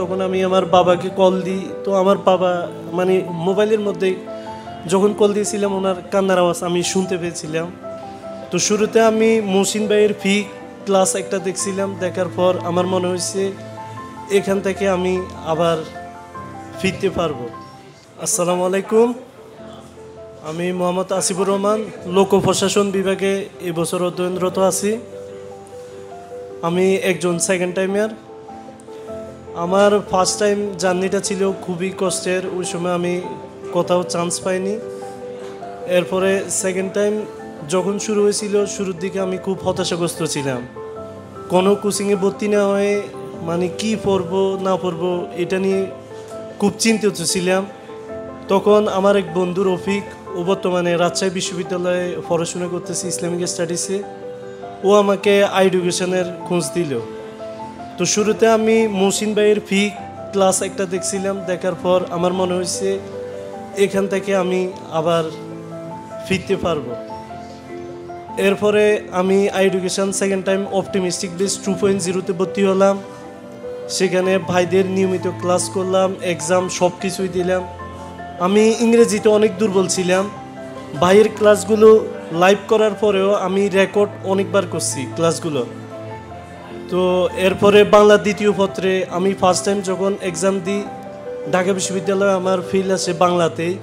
তখন আমি আমার বাবাকে কল দিই। তো আমার বাবা মানে মোবাইলের মধ্যে যখন কল দিয়েছিলাম ওনার কান্নার আওয়াজ আমি শুনতে পেয়েছিলাম। তো শুরুতে আমি মহসিন ভাইয়ের ক্লাস একটা দেখছিলাম, দেখার পর আমার মনে হয়েছে এখান থেকে আমি আবার ফিরতে পারবো। আসসালামু আলাইকুম, আমি মোহাম্মদ আসিফুর রহমান, লোক প্রশাসন বিভাগে এবছর অধ্যয়নরত আছি। আমি একজন সেকেন্ড টাইমার। আমার ফার্স্ট টাইম জার্নিটা ছিল খুবই কষ্টের, ওই সময় আমি কোথাও চান্স পাইনি। এরপরে সেকেন্ড টাইম যখন শুরু হয়েছিল, শুরুর দিকে আমি খুব হতাশাগ্রস্ত ছিলাম। কোনো কোচিংয়ে ভর্তি না হয়ে মানে কি পড়বো না পড়বো এটা নিয়ে খুব চিন্তিত ছিলাম। তখন আমার এক বন্ধু রফিক, ও বর্তমানে রাজশাহী বিশ্ববিদ্যালয়ে পড়াশোনা করতেছে ইসলামিক স্টাডিজে, ও আমাকে এডুকেশনের খোঁজ দিল। তো শুরুতে আমি মহসিন ভাইয়ের ক্লাস একটা দেখছিলাম, দেখার পর আমার মনে হয়েছে এখান থেকে আমি আবার ফিরতে পারবো। এরপরে আমি education second time optimistic base 2.0-তে ভর্তি হলাম। সেখানে ভাইদের নিয়মিত ক্লাস করলাম, এক্সাম সব কিছুই দিলাম। আমি ইংরেজিতে অনেক দুর্বল ছিলাম। ভাইয়ের ক্লাসগুলো লাইভ করার পরেও আমি রেকর্ড অনেকবার করছি ক্লাসগুলো। তো এরপরে বাংলা দ্বিতীয় পত্রে আমি ফার্স্ট টাইম যখন এক্সাম দিই, ঢাকা বিশ্ববিদ্যালয়ে আমার ফিল আসে বাংলাতেই।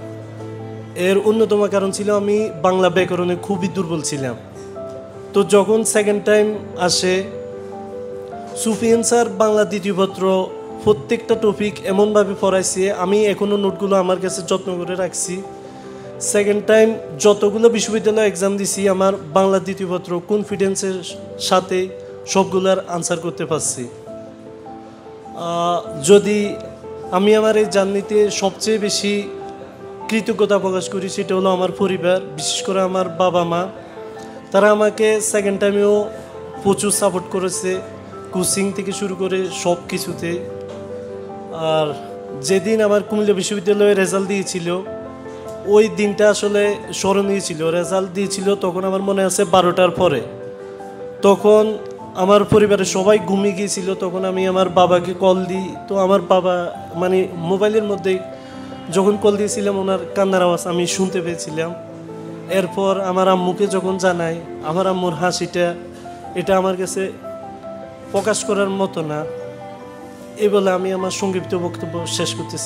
এর অন্যতম কারণ ছিল আমি বাংলা ব্যাকরণে খুবই দুর্বল ছিলাম। তো যখন সেকেন্ড টাইম আসে, সুফিয়ান স্যার বাংলা দ্বিতীয় পত্র প্রত্যেকটা টপিক এমনভাবে পড়াইছে, আমি এখনও নোটগুলো আমার কাছে যত্ন করে রাখছি। সেকেন্ড টাইম যতগুলো বিশ্ববিদ্যালয় এক্সাম দিছি, আমার বাংলা দ্বিতীয় পত্র কনফিডেন্সের সাথে সবগুলোর আনসার করতে পারছি। যদি আমি আমার এই জার্নিতে সবচেয়ে বেশি কৃতজ্ঞতা প্রকাশ করি, সেটা হলো আমার পরিবার, বিশেষ করে আমার বাবা মা। তারা আমাকে সেকেন্ড টাইমেও প্রচুর সাপোর্ট করেছে, কোচিং থেকে শুরু করে সব কিছুতে। আর যেদিন আমার কুমিল্লা বিশ্ববিদ্যালয়ে রেজাল্ট দিয়েছিল, ওই দিনটা আসলে স্মরণীয় ছিল। রেজাল্ট দিয়েছিল তখন আমার মনে আছে 12টার পরে। তখন আমার পরিবারের সবাই ঘুমিয়ে গিয়েছিল। তখন আমি আমার বাবাকে কল দিই। তো আমার বাবা মানে মোবাইলের মধ্যে যখন কল দিয়েছিলাম ওনার কান্নার আওয়াজ আমি শুনতে পেয়েছিলাম। এরপর আমার আম্মুকে যখন জানাই, আমার আম্মুর হাসিটা এটা আমার কাছে প্রকাশ করার মতো না। এই বলে আমি আমার সংক্ষিপ্ত বক্তব্য শেষ করতেছি।